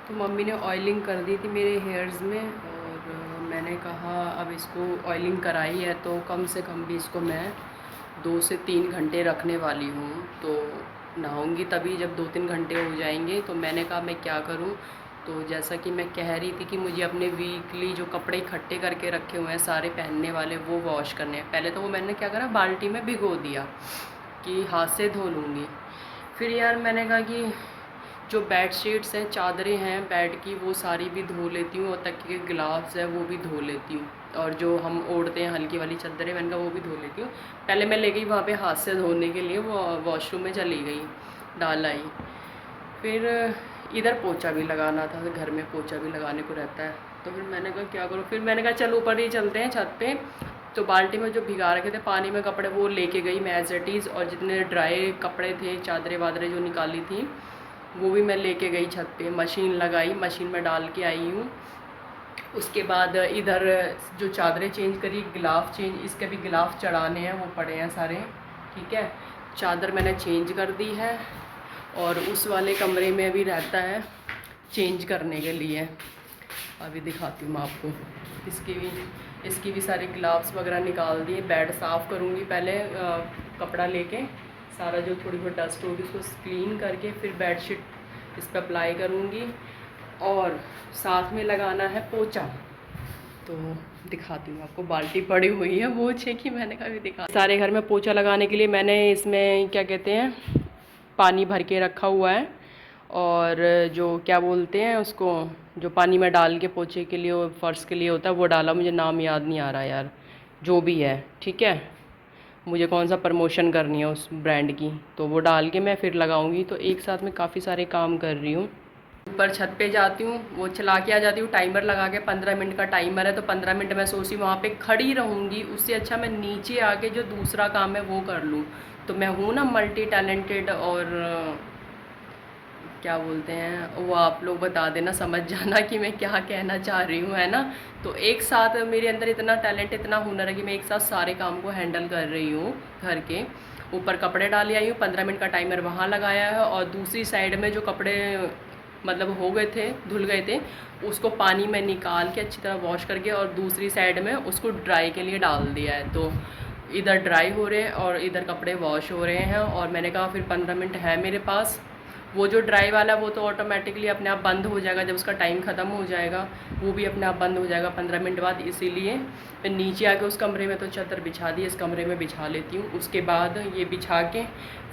तो मम्मी ने ऑयलिंग कर दी थी मेरे हेयर्स में, और मैंने कहा अब इसको ऑयलिंग कराई है तो कम से कम भी इसको मैं 2 से 3 घंटे रखने वाली हूँ। तो नहाऊंगी तभी जब 2-3 घंटे हो जाएंगे। तो मैंने कहा मैं क्या करूँ। तो जैसा कि मैं कह रही थी कि मुझे अपने वीकली जो कपड़े इकट्ठे करके रखे हुए हैं सारे पहनने वाले, वो वॉश करने हैं। पहले तो वो मैंने क्या करा, बाल्टी में भिगो दिया कि हाथ से धो लूँगी। फिर यार मैंने कहा कि जो बेड शीट्स हैं, चादरें हैं बेड की, वो सारी भी धो लेती हूँ, और तकिए के ग्लाव्स है वो भी धो लेती हूँ, और जो हम ओढ़ते हैं हल्की वाली चादरें, मैंने कहा वो भी धो लेती हूँ। पहले मैं ले गई वहाँ पे हाथ से धोने के लिए, वो वॉशरूम में चली गई, डाल आई। फिर इधर पोछा भी लगाना था, घर में पोछा भी लगाने को रहता है। तो फिर मैंने कहा क्या करूँ, फिर मैंने कहा चल ऊपर ही चलते हैं छत पे। तो बाल्टी में जो भिगा रखे थे पानी में कपड़े, वो लेके गई मैं एज इट इज़, और जितने ड्राई कपड़े थे, चादरें वादरें जो निकाली थी, वो भी मैं लेके गई छत पे। मशीन लगाई, मशीन में डाल के आई हूँ। उसके बाद इधर जो चादरें चेंज करी, गिलाफ चेंज, इसके भी गिलाफ चढ़ाने हैं, वो पड़े हैं सारे। ठीक है, चादर मैंने चेंज कर दी है, और उस वाले कमरे में भी रहता है चेंज करने के लिए। अभी दिखाती हूँ मैं आपको। इसकी भी सारे ग्लाव्स वगैरह निकाल दिए। बेड साफ़ करूँगी पहले, कपड़ा लेके सारा जो थोड़ी बहुत डस्ट होगी उसको क्लीन करके फिर बेडशीट इस पर अप्लाई करूँगी, और साथ में लगाना है पोछा। तो दिखाती हूँ आपको, बाल्टी पड़ी हुई है वो छे की, मैंने कहा भी दिखा। सारे घर में पोछा लगाने के लिए मैंने इसमें क्या कहते हैं, पानी भर के रखा हुआ है, और जो क्या बोलते हैं उसको, जो पानी में डाल के पोछे के लिए और फर्श के लिए होता है, वो डाला। मुझे नाम याद नहीं आ रहा यार, जो भी है। ठीक है, मुझे कौन सा प्रमोशन करनी है उस ब्रांड की, तो वो डाल के मैं फिर लगाऊंगी। तो एक साथ में काफ़ी सारे काम कर रही हूँ। ऊपर छत पे जाती हूँ, वो चला के आ जाती हूँ, टाइमर लगा के। 15 मिनट का टाइमर है, तो 15 मिनट मैं सोची वहाँ पे खड़ी रहूँगी, उससे अच्छा मैं नीचे आके जो दूसरा काम है वो कर लूँ। तो मैं हूँ ना मल्टी टैलेंटेड, और क्या बोलते हैं वो, आप लोग बता देना, समझ जाना कि मैं क्या कहना चाह रही हूँ, है ना। तो एक साथ मेरे अंदर इतना टैलेंट, इतना हुनर है कि मैं एक साथ सारे काम को हैंडल कर रही हूँ। घर के ऊपर कपड़े डाल आई हूँ, 15 मिनट का टाइमर वहाँ लगाया है, और दूसरी साइड में जो कपड़े मतलब हो गए थे, धुल गए थे, उसको पानी में निकाल के अच्छी तरह वॉश करके, और दूसरी साइड में उसको ड्राई के लिए डाल दिया है। तो इधर ड्राई हो रहे हैं और इधर कपड़े वॉश हो रहे हैं। और मैंने कहा फिर 15 मिनट है मेरे पास। वो जो ड्राई वाला वो तो ऑटोमेटिकली अपने आप बंद हो जाएगा, जब उसका टाइम ख़त्म हो जाएगा वो भी अपने आप बंद हो जाएगा 15 मिनट बाद। इसीलिए मैं नीचे आके उस कमरे में तो चादर बिछा दी, इस कमरे में बिछा लेती हूँ। उसके बाद ये बिछा के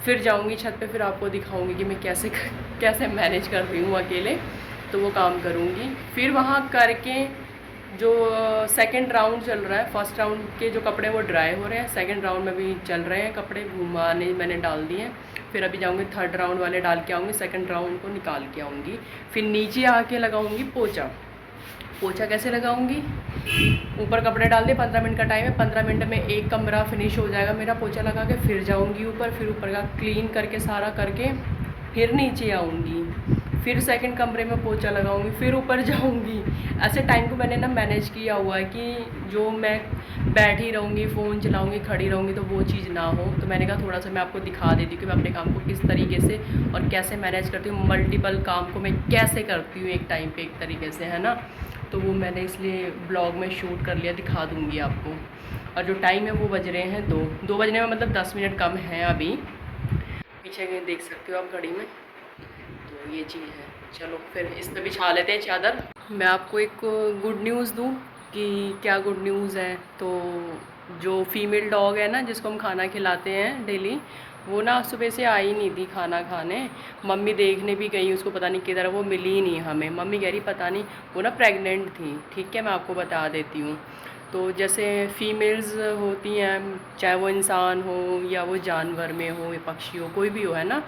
फिर जाऊँगी छत पे, फिर आपको दिखाऊँगी कि मैं कैसे कैसे मैनेज कर रही हूँ अकेले। तो वो काम करूँगी, फिर वहाँ करके जो सेकंड राउंड चल रहा है, फर्स्ट राउंड के जो कपड़े वो ड्राई हो रहे हैं, सेकंड राउंड में भी चल रहे हैं कपड़े, घुमाने मैंने डाल दिए हैं। फिर अभी जाऊँगी थर्ड राउंड वाले डाल के आऊँगी, सेकंड राउंड को निकाल के आऊँगी। फिर नीचे आके लगाऊँगी पोछा। पोछा कैसे लगाऊँगी, ऊपर कपड़े डाल दिए, 15 मिनट का टाइम है, 15 मिनट में एक कमरा फिनिश हो जाएगा मेरा पोछा लगा के। फिर जाऊँगी ऊपर, फिर ऊपर का क्लीन करके सारा करके फिर नीचे आऊँगी, फिर सेकंड कमरे में पोछा लगाऊंगी, फिर ऊपर जाऊंगी। ऐसे टाइम को मैंने ना मैनेज किया हुआ है कि जो मैं बैठी रहूँगी, फ़ोन चलाऊंगी, खड़ी रहूँगी, तो वो चीज़ ना हो। तो मैंने कहा थोड़ा सा मैं आपको दिखा देती हूँ कि मैं अपने काम को किस तरीके से और कैसे मैनेज करती हूँ, मल्टीपल काम को मैं कैसे करती हूँ एक टाइम पर एक तरीके से, है ना। तो वो मैंने इसलिए ब्लॉग में शूट कर लिया, दिखा दूँगी आपको। और जो टाइम है वो बज रहे हैं 2 बजने में, मतलब 10 मिनट कम है अभी। पीछे कहीं देख सकते हो आप घड़ी में, तो ये चीज़ है। चलो फिर इस पे बिछा लेते हैं चादर। मैं आपको एक गुड न्यूज़ दूँ कि क्या गुड न्यूज़ है। तो जो फीमेल डॉग है ना, जिसको हम खाना खिलाते हैं डेली, वो ना सुबह से आई नहीं थी खाना खाने। मम्मी देखने भी गई, उसको पता नहीं किधर, वो मिली ही नहीं हमें। मम्मी कह रही पता नहीं, वो ना प्रेग्नेंट थी। ठीक है, मैं आपको बता देती हूँ। तो जैसे फीमेल्स होती हैं, चाहे वो इंसान हो या वो जानवर में हो या पक्षी हो, कोई भी हो, है ना,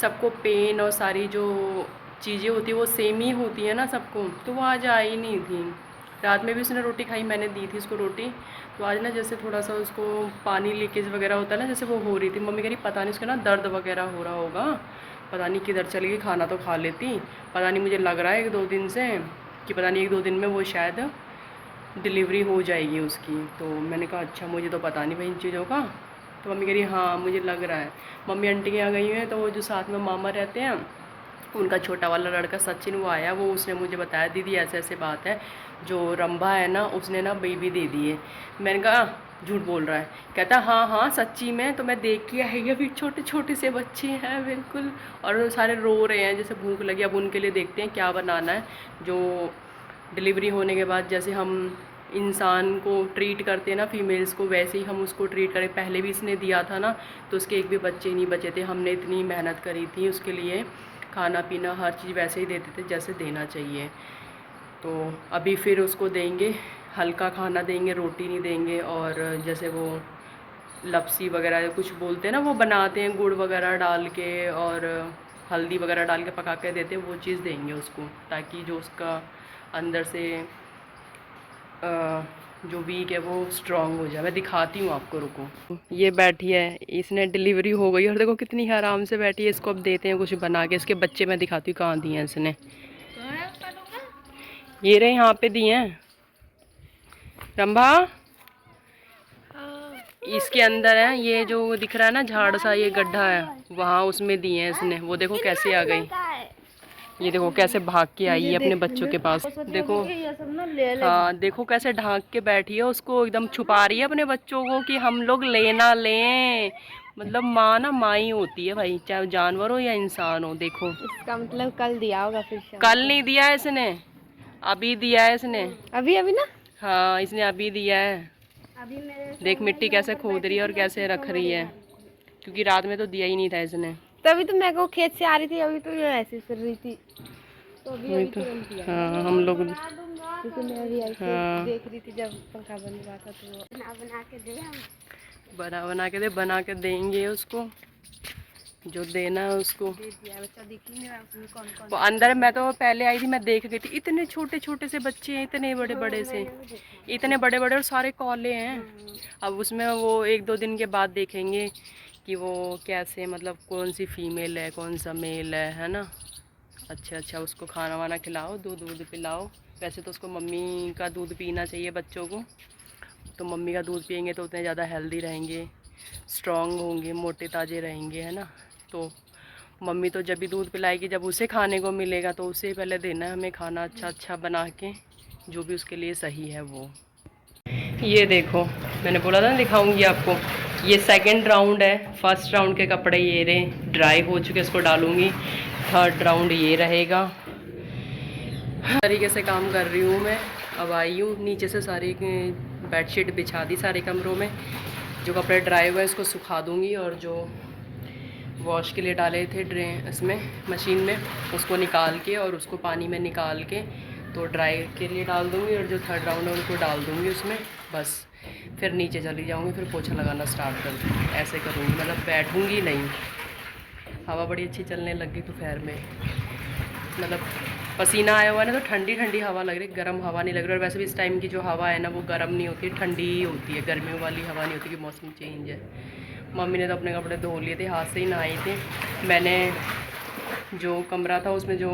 सबको पेन और सारी जो चीज़ें होती है वो सेम ही होती है ना सबको। तो वो आज आई नहीं थी। रात में भी उसने रोटी खाई, मैंने दी थी उसको रोटी। तो आज ना जैसे थोड़ा सा उसको पानी लीकेज वगैरह होता है ना, जैसे वो हो रही थी। मम्मी कह रही पता नहीं उसका ना दर्द वगैरह हो रहा होगा, पता नहीं किधर चली गई, खाना तो खा लेती, पता नहीं, मुझे लग रहा है 1-2 दिन से कि पता नहीं 1-2 दिन में वो शायद डिलीवरी हो जाएगी उसकी। तो मैंने कहा अच्छा, मुझे तो पता नहीं भाई इन चीज़ों का। तो मम्मी कह रही हाँ मुझे लग रहा है। मम्मी आंटी के यहाँ गई हुई हैं, तो वो जो साथ में मामा रहते हैं उनका छोटा वाला लड़का सचिन वो आया, वो उसने मुझे बताया दीदी ऐसे ऐसे बात है, जो रंभा है ना उसने ना बेबी दे दी है। मैंने कहा झूठ बोल रहा है? कहता हाँ हाँ सच्ची में, तो मैं देख के आई अभी छोटे छोटे से बच्चे हैं बिल्कुल, और वो सारे रो रहे हैं जैसे भूख लगी। अब उनके लिए देखते हैं क्या बनाना है। जो डिलीवरी होने के बाद जैसे हम इंसान को ट्रीट करते हैं ना फीमेल्स को, वैसे ही हम उसको ट्रीट करें। पहले भी इसने दिया था ना तो उसके एक भी बच्चे नहीं बचे थे। हमने इतनी मेहनत करी थी उसके लिए, खाना पीना हर चीज़ वैसे ही देते थे जैसे देना चाहिए। तो अभी फिर उसको देंगे, हल्का खाना देंगे, रोटी नहीं देंगे। और जैसे वो लपसी वगैरह कुछ बोलते हैं ना, वो बनाते हैं गुड़ वगैरह डाल के और हल्दी वगैरह डाल के पका के देते हैं, वो चीज़ देंगे उसको, ताकि जो उसका अंदर से जो वीक है वो स्ट्रांग हो जाए। मैं दिखाती हूँ आपको, रुको। ये बैठी है, इसने डिलीवरी हो गई और देखो कितनी आराम से बैठी है। इसको अब देते हैं कुछ बना के। इसके बच्चे मैं दिखाती हूँ कहाँ दिए हैं इसने। ये रहे यहाँ पे दिए हैं रंभा, इसके अंदर है। ये जो दिख रहा है ना झाड़ सा, ये गड्ढा है वहाँ, उसमें दिए हैं इसने। वो देखो कैसे आ गई, ये देखो कैसे भाग के आई है अपने बच्चों के पास। देखो हाँ, देखो कैसे ढांक के बैठी है, उसको एकदम छुपा रही है अपने बच्चों को कि हम लोग ले ना लें। मतलब माँ ना माँ ही होती है भाई, चाहे जानवर हो या इंसान हो। देखो इसका मतलब कल दिया होगा फिर शाम कल नहीं दिया है इसने, अभी दिया है इसने। अभी अभी ना? हाँ इसने अभी दिया है। अभी मेरे देख मिट्टी कैसे खोद रही है और कैसे रख रही है, क्योंकि रात में तो दिया ही नहीं था इसने। तभी तो मैं को खेत से आ रही थी, अभी तो ये ऐसे कर रही थी, तो अभी तो हाँ हम लोग क्योंकि मैं भी ऐसे देख रही थी जब पंखा बन रहा था, तो बना के दे हम, बना के दे, बना के देंगे उसको जो देना है उसको। बच्चा दिख ही नहीं रहा उसमें कौन कौन वो अंदर, मैं तो पहले आई थी, मैं देख गई थी, इतने छोटे छोटे से बच्चे हैं, इतने बड़े बड़े से, इतने बड़े बड़े और सारे कौले हैं। अब उसमें वो 1-2 दिन के बाद देखेंगे कि वो कैसे, मतलब कौन सी फीमेल है कौन सा मेल है ना। अच्छा उसको खाना वाना खिलाओ, दूध पिलाओ। वैसे तो उसको मम्मी का दूध पीना चाहिए बच्चों को, तो मम्मी का दूध पियेंगे तो उतने ज़्यादा हेल्दी रहेंगे, स्ट्रॉन्ग होंगे, मोटे ताजे रहेंगे, है ना। तो मम्मी तो जब भी दूध पिलाएगी जब उसे खाने को मिलेगा, तो उसे पहले देना है हमें खाना अच्छा बना के, जो भी उसके लिए सही है वो। ये देखो मैंने बोला था ना दिखाऊंगी आपको, ये सेकंड राउंड है। फर्स्ट राउंड के कपड़े ये रहे ड्राई हो चुके, इसको डालूंगी। थर्ड राउंड ये रहेगा। तरीके से काम कर रही हूँ मैं। अब आई हूँ नीचे से, सारी बेडशीट बिछा दी सारे कमरों में। जो कपड़े ड्राई हुए इसको सुखा दूँगी, और जो वॉश के लिए डाले थे इसमें मशीन में, उसको निकाल के और उसको पानी में निकाल के तो ड्राई के लिए डाल दूँगी। और जो थर्ड राउंड है उनको डाल दूँगी उसमें, बस फिर नीचे चली जाऊँगी, फिर पोछा लगाना स्टार्ट कर दूँगी। ऐसे करूँगी, मतलब बैठूँगी नहीं। हवा बड़ी अच्छी चलने लग गई दोपहर में, मतलब पसीना आया हुआ है ना, तो ठंडी ठंडी हवा लग रही, गर्म हवा नहीं लग रही। और वैसे भी इस टाइम की जो हवा है ना वो गर्म नहीं होती, ठंडी ही होती है, गर्मियों वाली हवा नहीं होती कि मौसम चेंज है। मम्मी ने तो अपने कपड़े धो लिए थे, हाथ से ही नहाए थे। मैंने जो कमरा था उसमें जो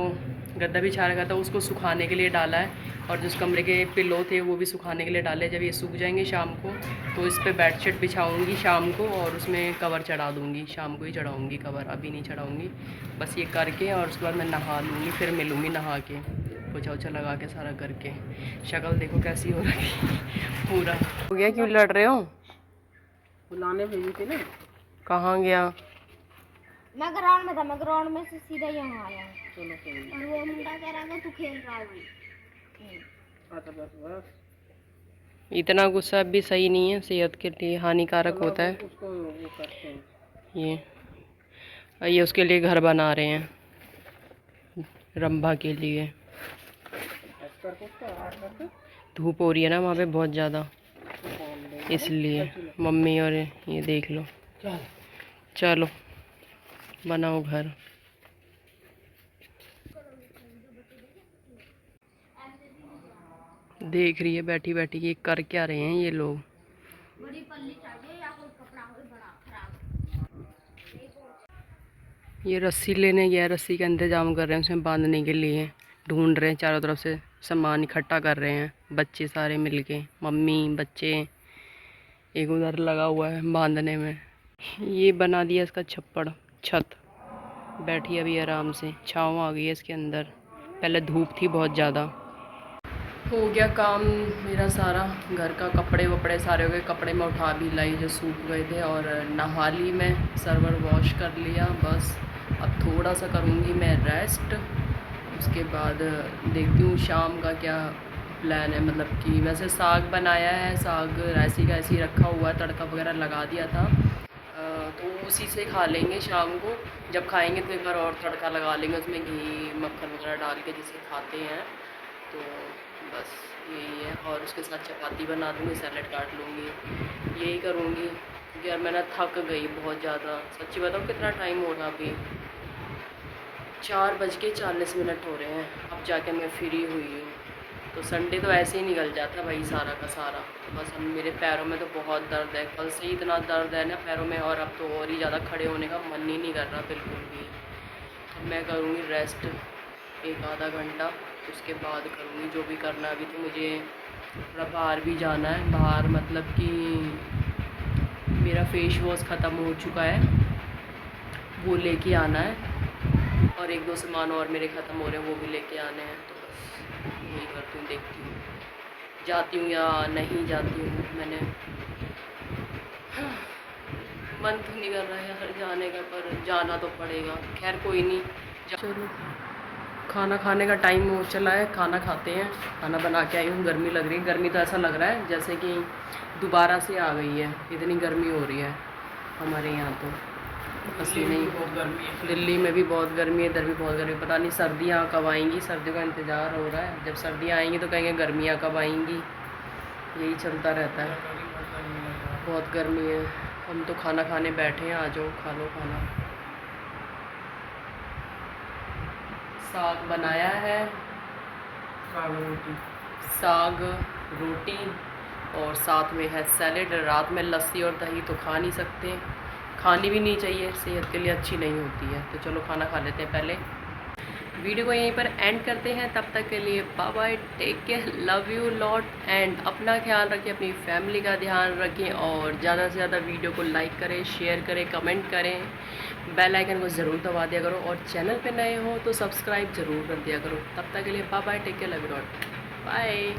गद्दा बिछा रखा था उसको सुखाने के लिए डाला है, और जिस कमरे के पिल्लो थे वो भी सुखाने के लिए डाले। जब ये सूख जाएंगे शाम को तो इस पर बेडशीट बिछाऊंगी शाम को, और उसमें कवर चढ़ा दूँगी। शाम को ही चढ़ाऊँगी कवर, अभी नहीं चढ़ाऊँगी। बस ये करके और उसके बाद मैं नहा लूँगी, फिर मिलूँगी नहा के, पोछा ओछा लगा के सारा करके। शक्ल देखो कैसी हो रही है, पूरा हो गया। क्यों लड़ रहे हो? बुलाने भेजी थी ना। कहाँ गया? मैं ग्राउंड में था, मैं ग्राउंड में से सीधा यहाँ आया। चलो और वो मुंडा कह रहा था तू खेल रहा है। बस इतना गुस्सा भी सही नहीं है, सेहत के लिए हानिकारक होता है। उसको वो करते हैं। ये उसके लिए घर बना रहे हैं, रंभा के लिए। धूप हो रही है ना वहाँ पे बहुत ज़्यादा, इसलिए मम्मी और ये देख लो। चलो बनाओ घर। देख रही है बैठी बैठी कि कर क्या रहे हैं ये लोग। ये रस्सी लेने गया, रस्सी का इंतज़ाम कर रहे हैं उसमें बांधने के लिए, ढूंढ रहे हैं चारों तरफ से, सामान इकट्ठा कर रहे हैं बच्चे सारे मिलके, मम्मी बच्चे। एक उधर लगा हुआ है बांधने में। ये बना दिया इसका छप्पड़, छत बैठी अभी आराम से, छाँव आ गई है इसके अंदर, पहले धूप थी बहुत ज़्यादा। हो गया काम मेरा सारा, घर का कपड़े वपड़े सारे हो गए, कपड़े मैं उठा भी लाई जो सूख गए थे, और नहा ली मैं, सर्वर वॉश कर लिया। बस अब थोड़ा सा करूँगी मैं रेस्ट, उसके बाद देखती हूँ शाम का क्या प्लान है। मतलब कि वैसे साग बनाया है, साग ऐसी का ऐसी रखा हुआ है, तड़का वगैरह लगा दिया था, तो उसी से खा लेंगे शाम को। जब खाएंगे तो एक बार और तड़का लगा लेंगे उसमें, घी मक्खन वगैरह डाल के जिसे खाते हैं। तो बस यही है, और उसके साथ चपाती बना दूँगी, सैलेड काट लूँगी, यही करूँगी। क्योंकि यार मैं ना थक गई बहुत ज़्यादा, सच्ची बताऊँ। कितना टाइम हो रहा अभी, 4:40 हो रहे हैं, अब जाके मैं फ्री हुई हूँ। तो संडे तो ऐसे ही निकल जाता भाई सारा का सारा। तो बस अब मेरे पैरों में तो बहुत दर्द है, कल से ही इतना दर्द है ना पैरों में, और अब तो और ही ज़्यादा खड़े होने का मन ही नहीं कर रहा बिल्कुल भी। अब मैं करूँगी रेस्ट एक आधा घंटा, उसके बाद करूँगी जो भी करना है। अभी तो मुझे थोड़ा बाहर भी जाना है, बाहर मतलब कि मेरा फेस वॉश ख़त्म हो चुका है, वो लेके आना है, और एक दो सामान और मेरे ख़त्म हो रहे हैं, वो भी लेके आने हैं। तो बस यही करती हूँ, देखती हूँ जाती हूँ या नहीं जाती हूँ। मैंने मन तो नहीं कर रहा है यार जाने का, पर जाना तो पड़ेगा। खैर कोई नहीं, चलो खाना खाने का टाइम हो चला है, खाना खाते हैं। खाना बना के आई हूँ, गर्मी लग रही है, गर्मी तो ऐसा लग रहा है जैसे कि दोबारा से आ गई है, इतनी गर्मी हो रही है हमारे यहाँ तो। पसीने ही, दिल्ली में भी बहुत गर्मी है, इधर भी बहुत गर्मी। पता नहीं सर्दियाँ कब आएंगी, सर्दियों का इंतज़ार हो रहा है। जब सर्दियाँ आएंगी तो कहेंगे गर्मियाँ कब आएंगी, यही चलता रहता है। बहुत गर्मी है। हम तो खाना खाने बैठे हैं, आ जाओ खा लो खाना। साग बनाया है, साग रोटी, और साथ में है सैलेड। रात में लस्सी और दही तो खा नहीं सकते, खानी भी नहीं चाहिए, सेहत के लिए अच्छी नहीं होती है। तो चलो खाना खा लेते हैं पहले। वीडियो को यहीं पर एंड करते हैं, तब तक के लिए bye bye, take care, love you lot, and अपना ख्याल रखें, अपनी फैमिली का ध्यान रखें, और ज़्यादा से ज़्यादा वीडियो को लाइक करें, शेयर करें, कमेंट करें, बेल आइकन को ज़रूर दबा दिया करो, और चैनल पे नए हो तो सब्सक्राइब ज़रूर कर दिया करो। तब तक के लिए bye bye, take care, love you lot, bye.